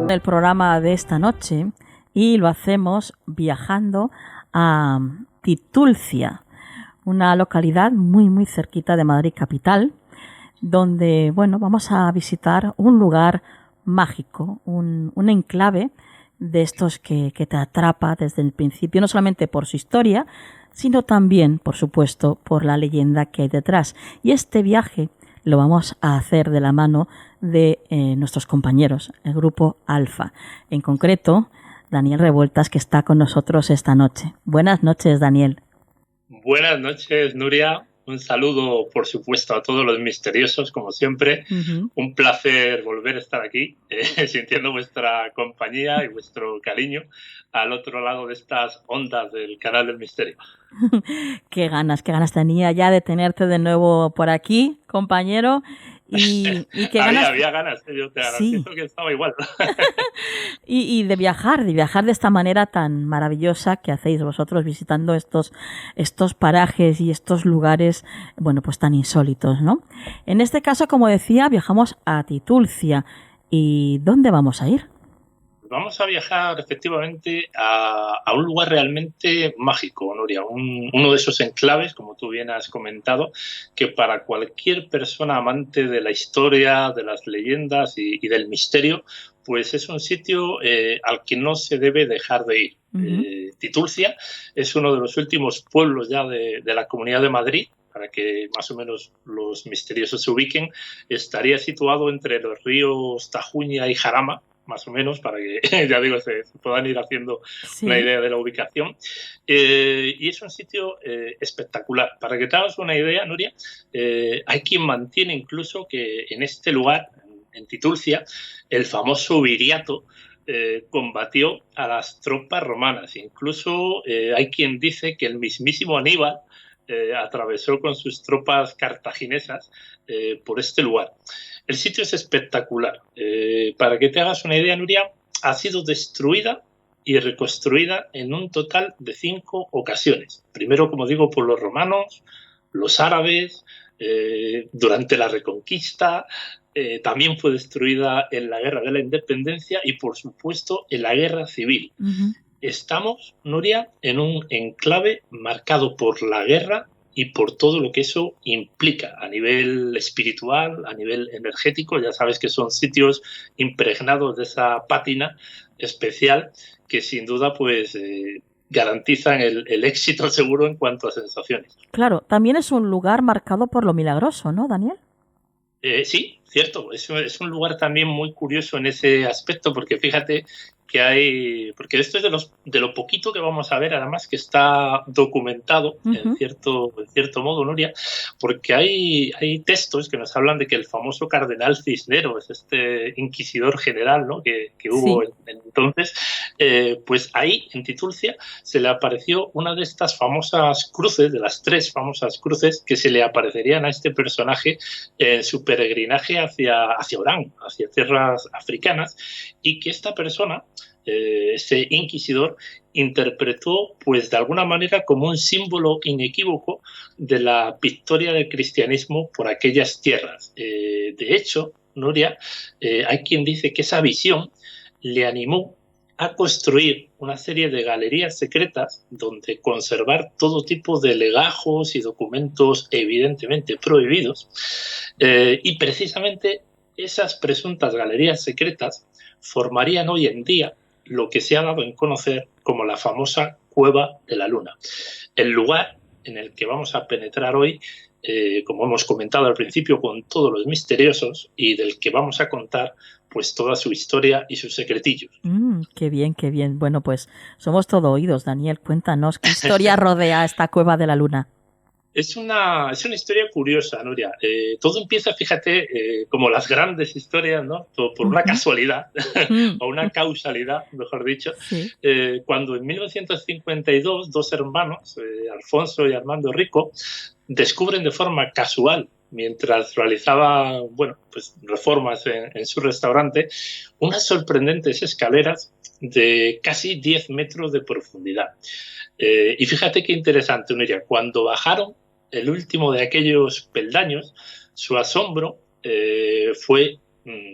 El programa de esta noche y lo hacemos viajando a Titulcia, una localidad muy cerquita de Madrid capital, donde vamos a visitar un lugar mágico, un enclave de estos que te atrapa desde el principio, no solamente por su historia, sino también, por supuesto, por la leyenda que hay detrás. Y este viaje lo vamos a hacer de la mano de nuestros compañeros, el grupo Alfa. En concreto, Daniel Revueltas, que está con nosotros esta noche. Buenas noches, Daniel. Buenas noches, Nuria. Un saludo, por supuesto, a todos los misteriosos, como siempre. Un placer volver a estar aquí, sintiendo vuestra compañía y vuestro cariño al otro lado de estas ondas del canal del misterio. Qué ganas tenía ya de tenerte de nuevo por aquí, compañero. Y qué ganas... Había ganas, yo te garantizo que estaba igual. y de viajar de esta manera tan maravillosa que hacéis vosotros visitando estos parajes y estos lugares, pues tan insólitos, ¿no? En este caso, como decía, viajamos a Titulcia. ¿Y dónde vamos a ir? Vamos a viajar efectivamente a un lugar realmente mágico, Nuria, uno de esos enclaves, como tú bien has comentado, que para cualquier persona amante de la historia, de las leyendas y del misterio, pues es un sitio al que no se debe dejar de ir. Titulcia es uno de los últimos pueblos ya de la Comunidad de Madrid. Para que más o menos los misteriosos se ubiquen, estaría situado entre los ríos Tajuña y Jarama, más o menos, para que, ya digo, se puedan ir haciendo una idea de la ubicación. Y es un sitio espectacular. Para que te hagas una idea, Nuria, hay quien mantiene incluso que en este lugar, en Titulcia, el famoso Viriato combatió a las tropas romanas. Incluso hay quien dice que el mismísimo Aníbal atravesó con sus tropas cartaginesas por este lugar. El sitio es espectacular. Para que te hagas una idea, Nuria, ha sido destruida y reconstruida en un total de 5 ocasiones. Primero, como digo, por los romanos, los árabes, durante la Reconquista, también fue destruida en la Guerra de la Independencia y, por supuesto, en la Guerra Civil. Estamos, Nuria, en un enclave marcado por la guerra y por todo lo que eso implica a nivel espiritual, a nivel energético. Ya sabes que son sitios impregnados de esa pátina especial que sin duda pues garantizan el éxito seguro en cuanto a sensaciones. Claro, también es un lugar marcado por lo milagroso, ¿no, Daniel? Sí, cierto. Es un lugar también muy curioso en ese aspecto, porque fíjate que hay, porque esto es de lo poquito que vamos a ver, además que está documentado en cierto modo, Nuria, porque hay textos que nos hablan de que el famoso cardenal Cisneros, este inquisidor general, ¿no?, que hubo entonces, pues ahí en Titulcia se le apareció una de estas famosas cruces, de las 3 famosas cruces que se le aparecerían a este personaje en su peregrinaje hacia Orán, hacia tierras africanas, y que esta persona, ese inquisidor, interpretó pues de alguna manera como un símbolo inequívoco de la victoria del cristianismo por aquellas tierras. De hecho, Nuria, hay quien dice que esa visión le animó a construir una serie de galerías secretas donde conservar todo tipo de legajos y documentos evidentemente prohibidos, y precisamente esas presuntas galerías secretas formarían hoy en día lo que se ha dado en conocer como la famosa Cueva de la Luna. El lugar en el que vamos a penetrar hoy, como hemos comentado al principio, con todos los misteriosos, y del que vamos a contar pues toda su historia y sus secretillos. Qué bien, qué bien. Bueno, pues somos todo oídos, Daniel. Cuéntanos, ¿qué historia rodea esta Cueva de la Luna? Es una historia curiosa, Nuria. Todo empieza, fíjate, como las grandes historias, ¿no?, por una casualidad, o una causalidad, mejor dicho, cuando en 1952 2 hermanos, Alfonso y Armando Rico, descubren de forma casual, mientras realizaban pues reformas en su restaurante, unas sorprendentes escaleras de casi 10 metros de profundidad. Y fíjate qué interesante, Nuria, cuando bajaron el último de aquellos peldaños, su asombro fue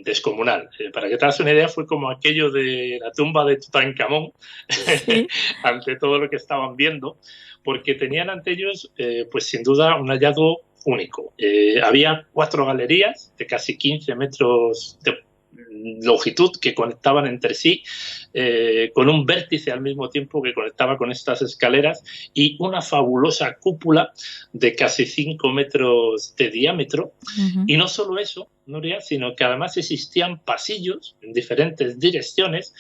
descomunal. Para que te hagas una idea, fue como aquello de la tumba de Tutankamón, Sí. ante todo lo que estaban viendo, porque tenían ante ellos, pues sin duda, un hallazgo único. Había 4 galerías de casi 15 metros de longitud que conectaban entre sí, con un vértice al mismo tiempo que conectaba con estas escaleras, y una fabulosa cúpula de casi 5 metros de diámetro. Ujú. Y no solo eso, Nuria, sino que además existían pasillos en diferentes direcciones,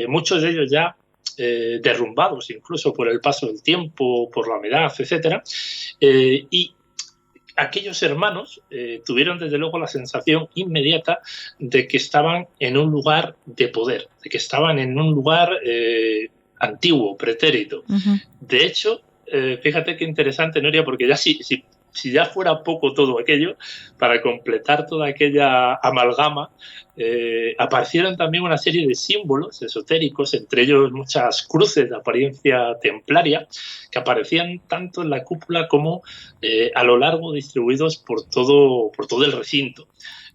muchos de ellos ya derrumbados incluso por el paso del tiempo, por la humedad, etcétera, y aquellos hermanos tuvieron desde luego la sensación inmediata de que estaban en un lugar de poder, de que estaban en un lugar antiguo, pretérito. Ujú. De hecho, fíjate qué interesante, Nuria, porque ya si ya fuera poco todo aquello, para completar toda aquella amalgama, aparecieron también una serie de símbolos esotéricos, entre ellos muchas cruces de apariencia templaria, que aparecían tanto en la cúpula como a lo largo, distribuidos por todo el recinto.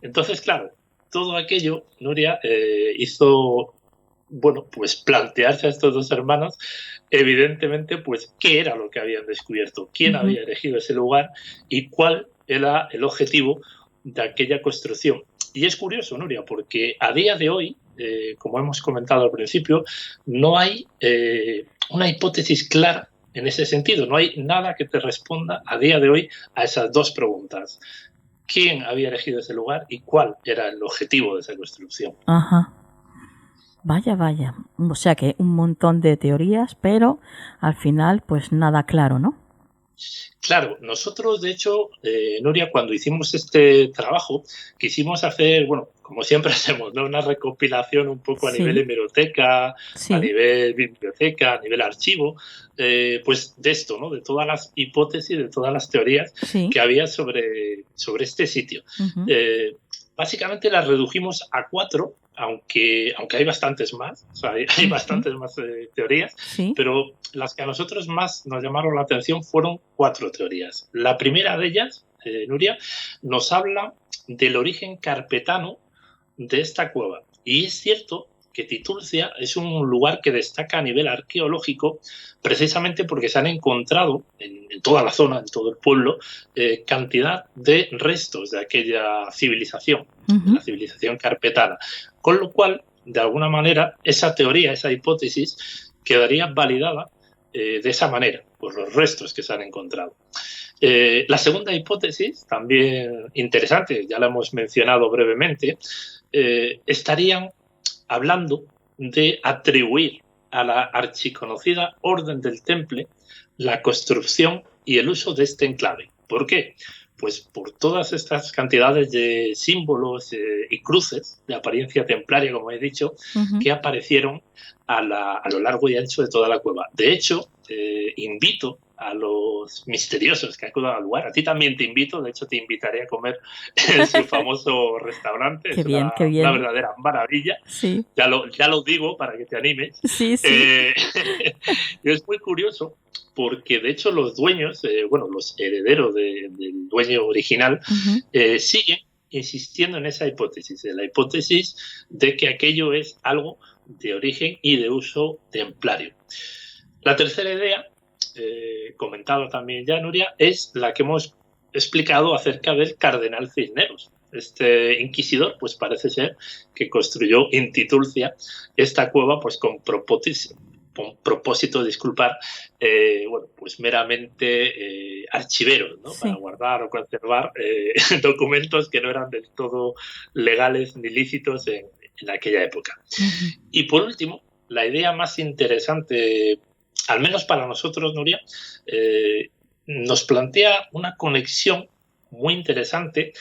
Entonces, claro, todo aquello, Nuria, hizo, bueno, pues plantearse a estos 2 hermanos, evidentemente, pues qué era lo que habían descubierto, quién Ujú. había elegido ese lugar y cuál era el objetivo de aquella construcción. Y es curioso, Nuria, porque a día de hoy, como hemos comentado al principio, no hay una hipótesis clara en ese sentido. No hay nada que te responda a día de hoy a esas 2 preguntas. ¿Quién había elegido ese lugar y cuál era el objetivo de esa construcción? Ajá. Vaya, vaya. O sea que un montón de teorías, pero al final, pues nada claro, ¿no? Claro, nosotros, de hecho, Nuria, cuando hicimos este trabajo, quisimos hacer, bueno, como siempre hacemos, ¿no? Una recopilación un poco a nivel Sí, hemeroteca, a sí. nivel biblioteca, a nivel archivo, pues de esto, ¿no? De todas las hipótesis, de todas las teorías Sí. que había sobre este sitio. Ujú. Básicamente las redujimos a 4, aunque hay bastantes más, o sea, hay Ujú. bastantes más teorías, Sí. pero las que a nosotros más nos llamaron la atención fueron 4 teorías. La primera de ellas, Nuria, nos habla del origen carpetano de esta cueva. Y es cierto que Titulcia es un lugar que destaca a nivel arqueológico, precisamente porque se han encontrado en toda la zona, en todo el pueblo, cantidad de restos de aquella civilización, de Ujú. la civilización carpetana. Con lo cual, de alguna manera, esa teoría, esa hipótesis, quedaría validada de esa manera, por los restos que se han encontrado. La segunda hipótesis, también interesante, ya la hemos mencionado brevemente, estarían hablando de atribuir a la archiconocida Orden del Temple la construcción y el uso de este enclave. ¿Por qué? Pues por todas estas cantidades de símbolos y cruces de apariencia templaria, como he dicho, Ujú. que aparecieron a lo largo y ancho de toda la cueva. De hecho, invito a los misteriosos que acudan al lugar. A ti también te invito, de hecho te invitaré a comer en su famoso restaurante, Qué es bien, qué una bien. verdadera maravilla. Sí, Ya lo digo para que te animes. sí, sí. Eh, es muy curioso porque de hecho los dueños, los herederos del dueño original, Ujú. siguen insistiendo en esa hipótesis, en la hipótesis de que aquello es algo de origen y de uso templario. La tercera idea, comentada también ya, Nuria, es la que hemos explicado acerca del cardenal Cisneros. Este inquisidor, pues parece ser que construyó en Titulcia esta cueva, pues con propósito, disculpar, pues meramente archiveros, ¿no? Para Sí. guardar o conservar documentos que no eran del todo legales ni lícitos en aquella época. Ujú. Y por último, la idea más interesante, al menos para nosotros, Nuria, nos plantea una conexión muy interesante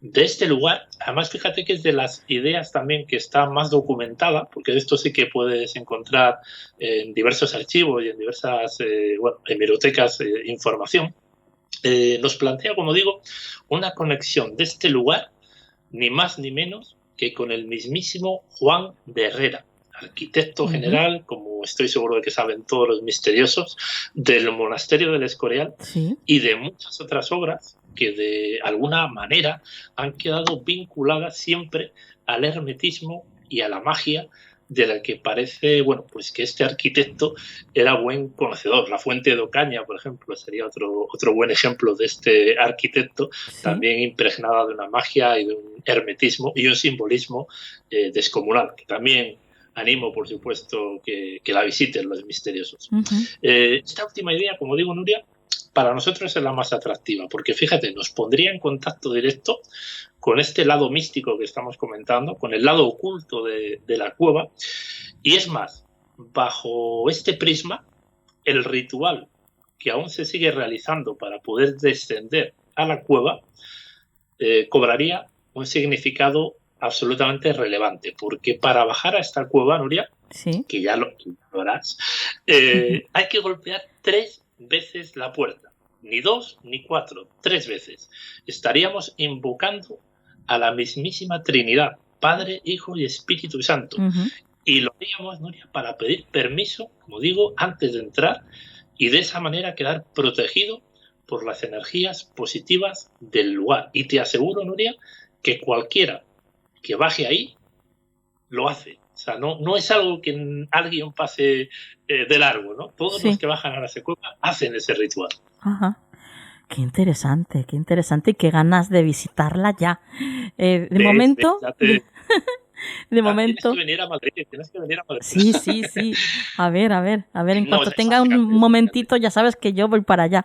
de este lugar. Además, fíjate que es de las ideas también que está más documentada, porque de esto sí que puedes encontrar en diversos archivos y en diversas hemerotecas información. Nos plantea, como digo, una conexión de este lugar, ni más ni menos que con el mismísimo Juan de Herrera, arquitecto Ujú. general, como estoy seguro de que saben todos los misteriosos, del monasterio del Escorial Sí. y de muchas otras obras que de alguna manera han quedado vinculadas siempre al hermetismo y a la magia de la que parece, bueno, pues que este arquitecto era buen conocedor. La Fuente de Ocaña, por ejemplo, sería otro buen ejemplo de este arquitecto, también impregnada de una magia y de un hermetismo y un simbolismo descomunal, que también animo, por supuesto, que la visiten los misteriosos. Esta última idea, como digo, Nuria, para nosotros es la más atractiva, porque fíjate, nos pondría en contacto directo con este lado místico que estamos comentando, con el lado oculto de la cueva, y es más, bajo este prisma, el ritual que aún se sigue realizando para poder descender a la cueva cobraría un significado absolutamente relevante, porque para bajar a esta cueva, Nuria, que ya lo harás, hay que golpear 3 veces la puerta, ni 2 ni 4, 3 veces. Estaríamos invocando a la mismísima Trinidad, Padre, Hijo y Espíritu Santo. Y lo haríamos, Nuria, para pedir permiso, como digo, antes de entrar, y de esa manera quedar protegido por las energías positivas del lugar. Y te aseguro, Nuria, que cualquiera que baje ahí lo hace. O sea, no es algo que alguien pase de largo, ¿no? Todos los que bajan a la cueva hacen ese ritual. Ajá. Qué interesante y qué ganas de visitarla ya. De momento... De momento... Tienes que venir a Madrid. Sí. A ver, en cuanto tenga un momentito, ya sabes que yo voy para allá.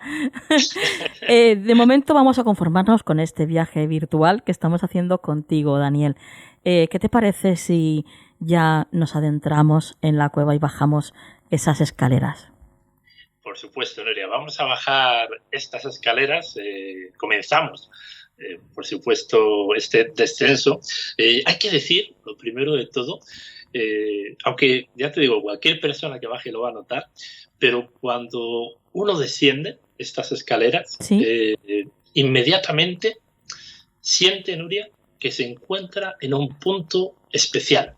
De momento vamos a conformarnos con este viaje virtual que estamos haciendo contigo, Daniel. ¿Qué te parece si ya nos adentramos en la cueva y bajamos esas escaleras? Por supuesto, Nuria. Vamos a bajar estas escaleras. Comenzamos, por supuesto, este descenso. Hay que decir, lo primero de todo, aunque ya te digo, cualquier persona que baje lo va a notar, pero cuando uno desciende estas escaleras, inmediatamente siente, Nuria, que se encuentra en un punto especial.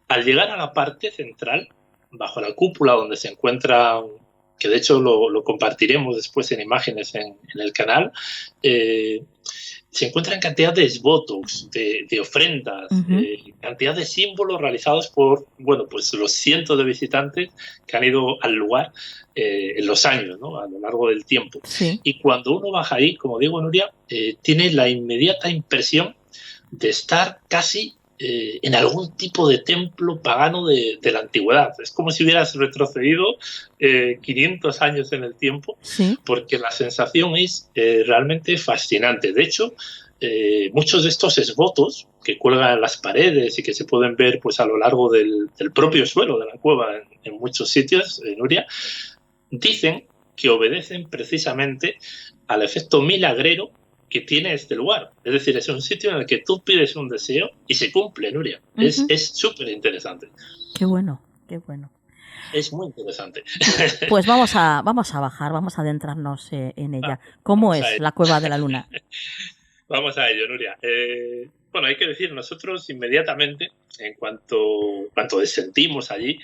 Al llegar a la parte central, bajo la cúpula donde se encuentra, que de hecho lo compartiremos después en imágenes en el canal, se encuentran cantidad de esvotos, de ofrendas, cantidad de símbolos realizados por, bueno, pues los cientos de visitantes que han ido al lugar en los años, ¿no? A lo largo del tiempo. Y cuando uno baja ahí, como digo, Nuria, tiene la inmediata impresión de estar casi en algún tipo de templo pagano de la antigüedad. Es como si hubieras retrocedido 500 años en el tiempo, porque la sensación es realmente fascinante. De hecho, muchos de estos esvotos que cuelgan en las paredes y que se pueden ver pues a lo largo del propio suelo de la cueva en muchos sitios, Nuria, dicen que obedecen precisamente al efecto milagrero que tiene este lugar. Es decir, es un sitio en el que tú pides un deseo y se cumple, Nuria. Es súper interesante. Qué bueno. Es muy interesante. Pues vamos a bajar, vamos a adentrarnos en ella. ¿Cómo es la Cueva de la Luna? Vamos a ello, Nuria. Bueno, hay que decir, nosotros inmediatamente, en cuanto descendimos allí,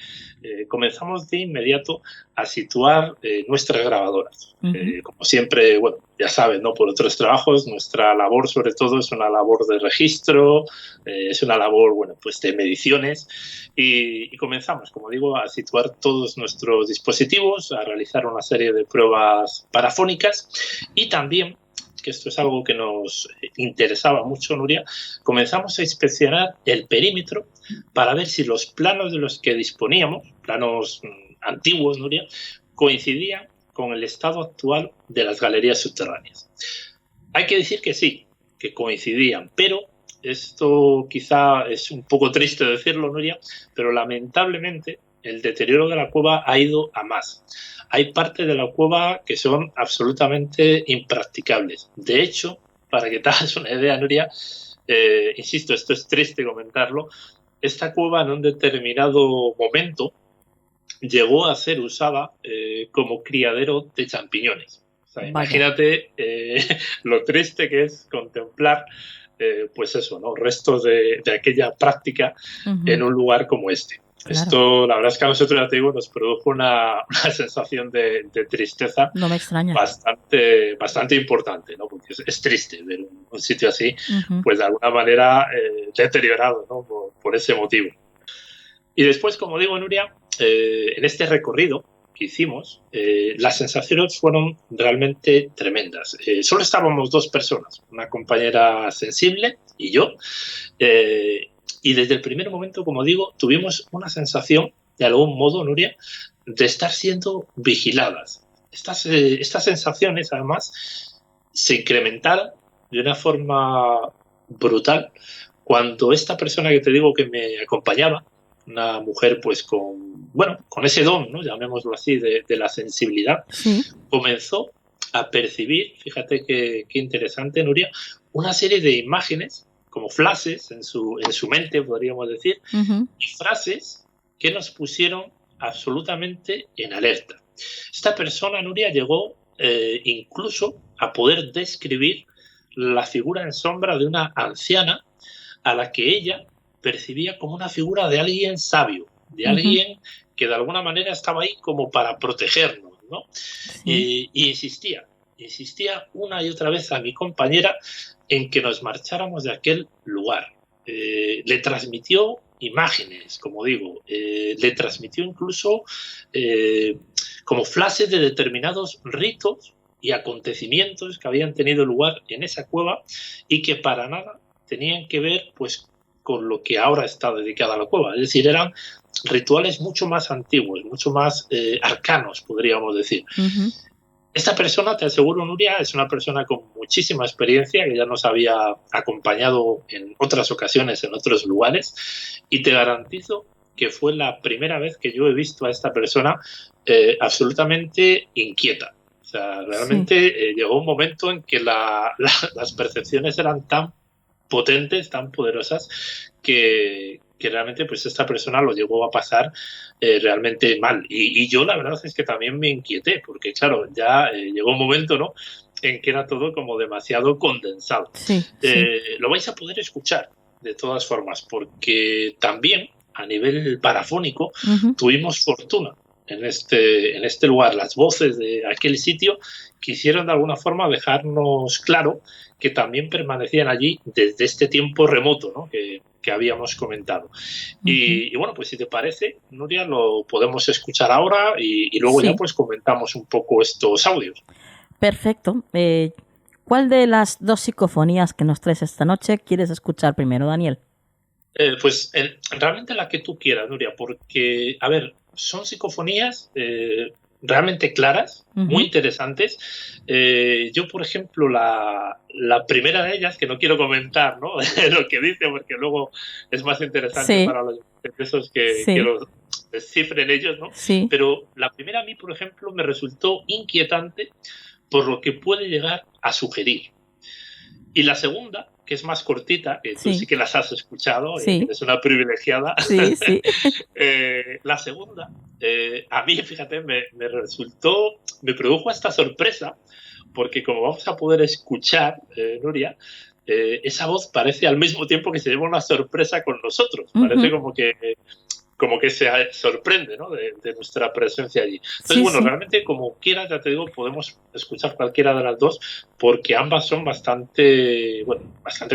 comenzamos de inmediato a situar nuestras grabadoras. Como siempre, bueno, ya saben, ¿no? Por otros trabajos, nuestra labor sobre todo es una labor de registro, es una labor, bueno, pues de mediciones y comenzamos, como digo, a situar todos nuestros dispositivos, a realizar una serie de pruebas parafónicas y también, que esto es algo que nos interesaba mucho, Nuria, comenzamos a inspeccionar el perímetro para ver si los planos de los que disponíamos, planos antiguos, Nuria, coincidían con el estado actual de las galerías subterráneas. Hay que decir que sí, que coincidían, pero esto quizá es un poco triste decirlo, Nuria, pero lamentablemente el deterioro de la cueva ha ido a más. Hay partes de la cueva que son absolutamente impracticables. De hecho, para que te hagas una idea, Nuria, insisto, esto es triste comentarlo, esta cueva en un determinado momento llegó a ser usada como criadero de champiñones. O sea, imagínate lo triste que es contemplar pues eso, ¿no? Restos de aquella práctica en un lugar como este. Claro. Esto, la verdad es que a nosotros, ya te digo, nos produjo una sensación de tristeza No me extraña. bastante importante, ¿no? Porque es triste ver un sitio así, Ujú. pues de alguna manera deteriorado, ¿no? Por ese motivo. Y después, como digo, Nuria, en este recorrido que hicimos, las sensaciones fueron realmente tremendas. Solo estábamos 2 personas, una compañera sensible y yo, y desde el primer momento, como digo, tuvimos una sensación, de algún modo, Nuria, de estar siendo vigiladas. Estas sensaciones, además, se incrementaron de una forma brutal cuando esta persona que te digo que me acompañaba, una mujer pues con ese don, ¿no? Llamémoslo así, de la sensibilidad, Sí. comenzó a percibir, fíjate qué interesante, Nuria, una serie de imágenes, como flashes en su mente, podríamos decir, Ujú. y frases que nos pusieron absolutamente en alerta. Esta persona, Nuria, llegó incluso a poder describir la figura en sombra de una anciana a la que ella percibía como una figura de alguien sabio, de alguien que de alguna manera estaba ahí como para protegernos, ¿no? Sí. Y insistía una y otra vez a mi compañera en que nos marcháramos de aquel lugar. Le transmitió imágenes, como digo, le transmitió incluso como flashes de determinados ritos y acontecimientos que habían tenido lugar en esa cueva y que para nada tenían que ver pues con lo que ahora está dedicada a la cueva. Es decir, eran rituales mucho más antiguos, mucho más arcanos, podríamos decir. Ujú. Esta persona, te aseguro, Nuria, es una persona con muchísima experiencia que ya nos había acompañado en otras ocasiones, en otros lugares, y te garantizo que fue la primera vez que yo he visto a esta persona absolutamente inquieta. O sea, realmente llegó un momento en que las percepciones eran tan potentes, tan poderosas, que realmente pues esta persona lo llegó a pasar realmente mal. Y yo la verdad es que también me inquieté, porque claro, ya llegó un momento, ¿no?, en que era todo como demasiado condensado. Sí. Lo vais a poder escuchar de todas formas, porque también a nivel parafónico tuvimos fortuna en este lugar. Las voces de aquel sitio quisieron de alguna forma dejarnos claro que también permanecían allí desde este tiempo remoto, ¿no?, que habíamos comentado. Y bueno, pues si te parece, Nuria, lo podemos escuchar ahora y luego ya pues comentamos un poco estos audios. Perfecto. ¿Cuál de las 2 psicofonías que nos traes esta noche quieres escuchar primero, Daniel? Pues realmente la que tú quieras, Nuria, porque, a ver, son psicofonías realmente claras, muy interesantes. Yo, por ejemplo, la primera de ellas, que no quiero comentar, ¿no?, lo que dice, porque luego es más interesante para los esos que lo descifren ellos, ¿no? Sí. Pero la primera a mí, por ejemplo, me resultó inquietante por lo que puede llegar a sugerir. Y la segunda, que es más cortita, que tú sí que las has escuchado, eres una privilegiada. Sí. La segunda, a mí, fíjate, me produjo esta sorpresa, porque como vamos a poder escuchar, Nuria, esa voz parece al mismo tiempo que se lleva una sorpresa con nosotros. Parece como que se sorprende, ¿no?, de nuestra presencia allí. Entonces, realmente, como quieras, ya te digo, podemos escuchar cualquiera de las dos, porque ambas son bastante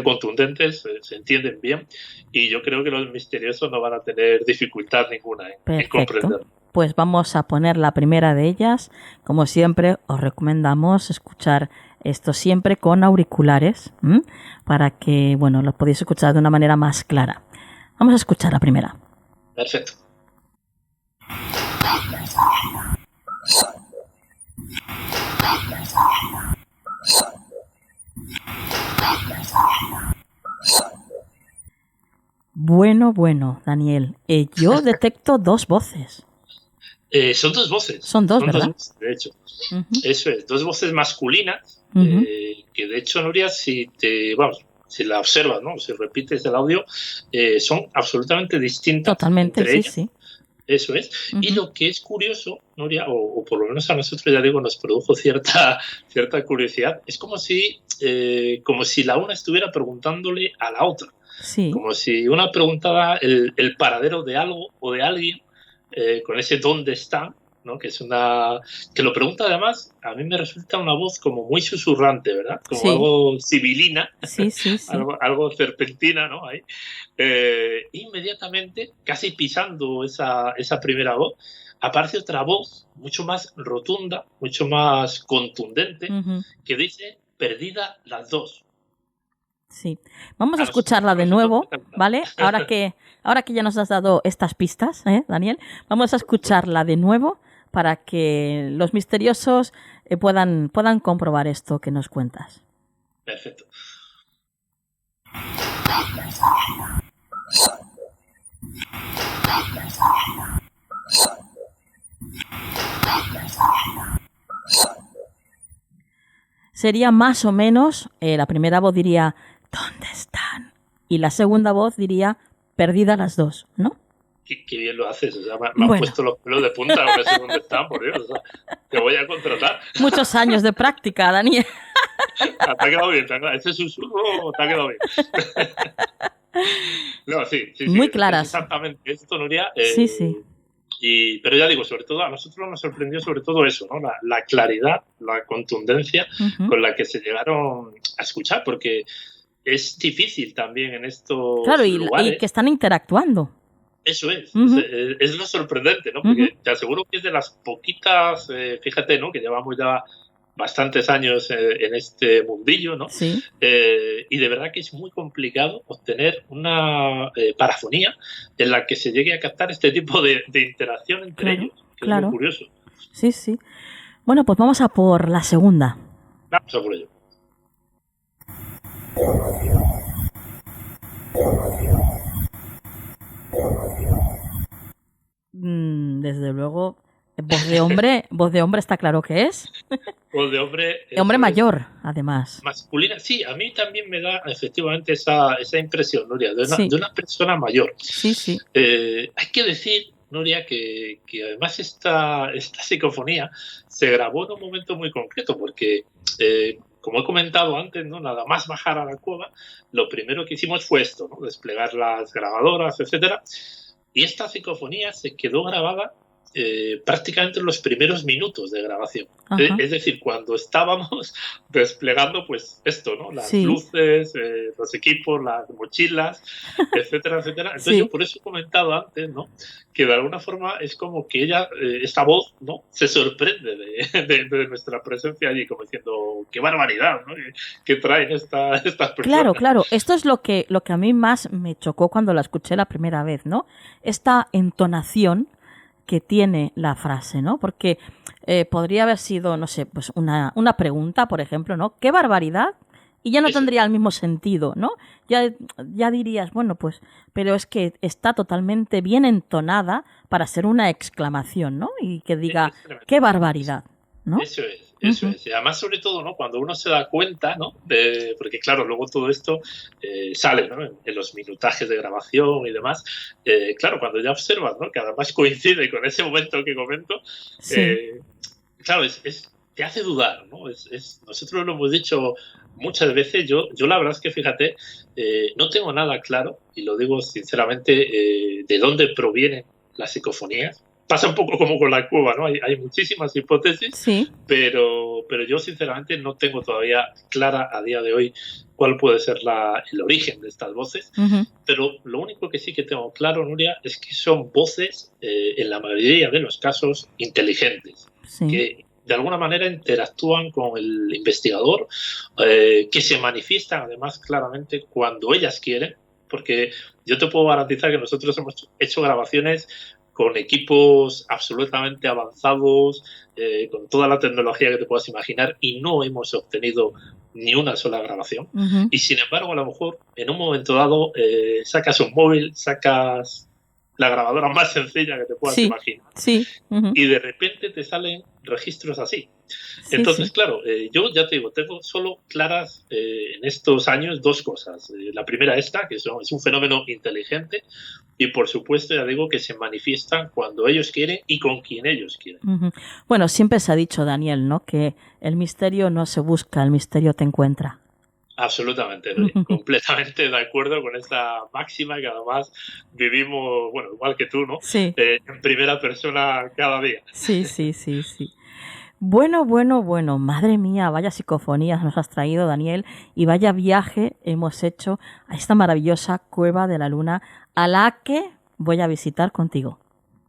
contundentes, se entienden bien, y yo creo que los misteriosos no van a tener dificultad ninguna en comprenderlo. Pues vamos a poner la primera de ellas. Como siempre, os recomendamos escuchar esto siempre con auriculares, para que, bueno, lo podáis escuchar de una manera más clara. Vamos a escuchar la primera. Perfecto. Bueno, Daniel, yo detecto 2 voces. Son 2 voces. Son 2, ¿verdad? 2 voces, de hecho. Eso es, 2 voces masculinas, que de hecho, Nuria, si la observas, ¿no?, si repites el audio, son absolutamente distintas entre ellas. Eso es. Y lo que es curioso, Nuria, o por lo menos a nosotros, ya digo, nos produjo cierta curiosidad, es como si la una estuviera preguntándole a la otra. Sí. Como si una preguntara el paradero de algo o de alguien, con ese dónde está, ¿no? Que lo pregunta además, a mí me resulta una voz como muy susurrante, ¿verdad? Como algo sibilina, sí. algo serpentina, ¿no? Ahí. Inmediatamente, casi pisando esa primera voz, aparece otra voz mucho más rotunda, mucho más contundente, que dice, perdida las dos. Sí. Vamos a escucharla de nuevo, ¿vale? Ahora que ya nos has dado estas pistas, Daniel, vamos a escucharla de nuevo para que los misteriosos puedan comprobar esto que nos cuentas. Perfecto. Sería más o menos, la primera voz diría, ¿dónde están? Y la segunda voz diría, perdida las dos, ¿no? Qué bien lo haces, o sea, me han puesto los pelos de punta, no sé dónde están, por Dios, o sea, te voy a contratar. Muchos años de práctica, Daniel. Te ha quedado bien, ese susurro te ha quedado bien. No, sí. Muy claras. Es exactamente esto, Nuria. Sí. Pero ya digo, sobre todo, a nosotros nos sorprendió sobre todo eso, ¿no? La claridad, la contundencia con la que se llegaron a escuchar, porque es difícil también en estos lugares. Y que están interactuando. Eso es lo sorprendente, ¿no? Porque te aseguro que es de las poquitas, fíjate, ¿no? Que llevamos ya bastantes años en este mundillo, ¿no? Sí. Y de verdad que es muy complicado obtener una parafonía en la que se llegue a captar este tipo de interacción entre ellos, que es muy curioso. Sí. Bueno, pues vamos a por la segunda. Vamos a por ello. Desde luego, voz de hombre está claro que es. Voz de hombre. Hombre mayor, además. Masculina, sí, a mí también me da efectivamente esa impresión, Nuria, de una persona mayor. Sí. Hay que decir, Nuria, que además esta psicofonía se grabó en un momento muy concreto, porque como he comentado antes, ¿no? Nada más bajar a la cueva, lo primero que hicimos fue esto, ¿no? Desplegar las grabadoras, etcétera. Y esta psicofonía se quedó grabada prácticamente en los primeros minutos de grabación. Es decir, cuando estábamos desplegando, pues esto, ¿no? Las luces, los equipos, las mochilas, etcétera, etcétera. Entonces yo por eso he comentado antes, ¿no? Que de alguna forma es como que ella, esta voz, ¿no? Se sorprende de nuestra presencia allí, como diciendo, qué barbaridad, ¿no? Que traen estas personas. Claro. Esto es lo que a mí más me chocó cuando la escuché la primera vez, ¿no? Esta entonación que tiene la frase, ¿no? Porque podría haber sido, no sé, pues una pregunta, por ejemplo, ¿no? ¡Qué barbaridad! Y ya no tendría el mismo sentido, ¿no? Ya dirías, bueno, pues, pero es que está totalmente bien entonada para ser una exclamación, ¿no? Y que diga, ¡qué barbaridad! ¿No? Eso es. Y además, sobre todo, ¿no? Cuando uno se da cuenta, ¿no? Porque, claro, luego todo esto sale, ¿no? En los minutajes de grabación y demás. Claro, cuando ya observas, ¿no? Que además coincide con ese momento que comento, claro, te hace dudar, ¿no? Nosotros lo hemos dicho muchas veces. Yo la verdad es que, fíjate, no tengo nada claro, y lo digo sinceramente, de dónde provienen las psicofonías. Pasa un poco como con la cueva, ¿no? Hay muchísimas hipótesis, pero yo sinceramente no tengo todavía clara a día de hoy cuál puede ser el origen de estas voces, pero lo único que sí que tengo claro, Nuria, es que son voces, en la mayoría de los casos, inteligentes, que de alguna manera interactúan con el investigador, que se manifiestan además claramente cuando ellas quieren, porque yo te puedo garantizar que nosotros hemos hecho grabaciones con equipos absolutamente avanzados, con toda la tecnología que te puedas imaginar, y no hemos obtenido ni una sola grabación. Y sin embargo, a lo mejor en un momento dado sacas un móvil, sacas la grabadora más sencilla que te puedas imaginar, y de repente te salen registros así. Entonces, claro, yo ya te digo, tengo solo claras en estos años dos cosas. La primera esta, que es un fenómeno inteligente, y por supuesto, ya digo, que se manifiestan cuando ellos quieren y con quien ellos quieren. Bueno, siempre se ha dicho, Daniel, ¿no?, que el misterio no se busca, el misterio te encuentra. Absolutamente, completamente de acuerdo con esta máxima que además vivimos, bueno, igual que tú, ¿no? Sí. En primera persona cada día. Sí. Bueno, madre mía, vaya psicofonías nos has traído, Daniel, y vaya viaje hemos hecho a esta maravillosa Cueva de la Luna, a la que voy a visitar contigo.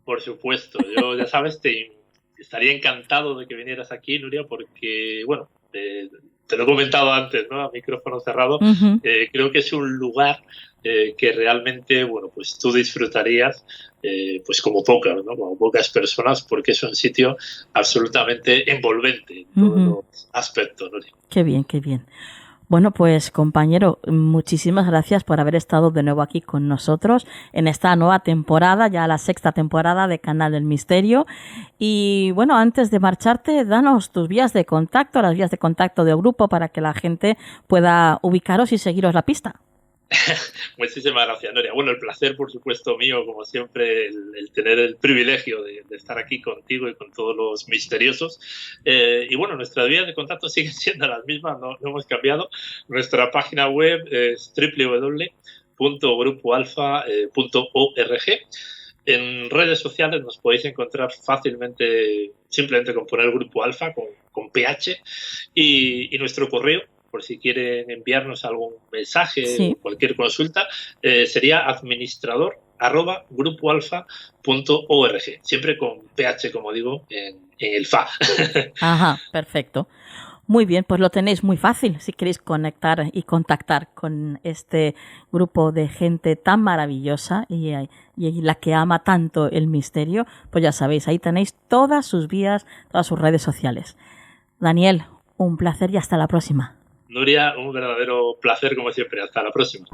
Por supuesto, yo ya sabes, estaría encantado de que vinieras aquí, Nuria, porque, bueno, te lo he comentado antes, ¿no?, a micrófono cerrado. Creo que es un lugar que realmente, bueno, pues tú disfrutarías, pues como pocas, ¿no?, como pocas personas, porque es un sitio absolutamente envolvente en todos los aspectos, ¿no? Qué bien. Bueno, pues compañero, muchísimas gracias por haber estado de nuevo aquí con nosotros en esta nueva temporada, ya la 6ª temporada de Canal del Misterio. Y bueno, antes de marcharte, danos tus vías de contacto, las vías de contacto del grupo, para que la gente pueda ubicaros y seguiros la pista. Muchísimas gracias, Noria. Bueno, el placer, por supuesto, mío, como siempre, el tener el privilegio de estar aquí contigo y con todos los misteriosos. Y bueno, nuestras vías de contacto siguen siendo las mismas, no hemos cambiado. Nuestra página web es www.grupoalfa.org. En redes sociales nos podéis encontrar fácilmente, simplemente con poner Grupo Alfa, con PH, y nuestro correo, por si quieren enviarnos algún mensaje o cualquier consulta, sería administrador@grupoalfa.org, siempre con PH, como digo, en el FA. Ajá, perfecto. Muy bien, pues lo tenéis muy fácil si queréis conectar y contactar con este grupo de gente tan maravillosa y la que ama tanto el misterio, pues ya sabéis, ahí tenéis todas sus vías, todas sus redes sociales. Daniel, un placer y hasta la próxima. Nuria, un verdadero placer como siempre. Hasta la próxima.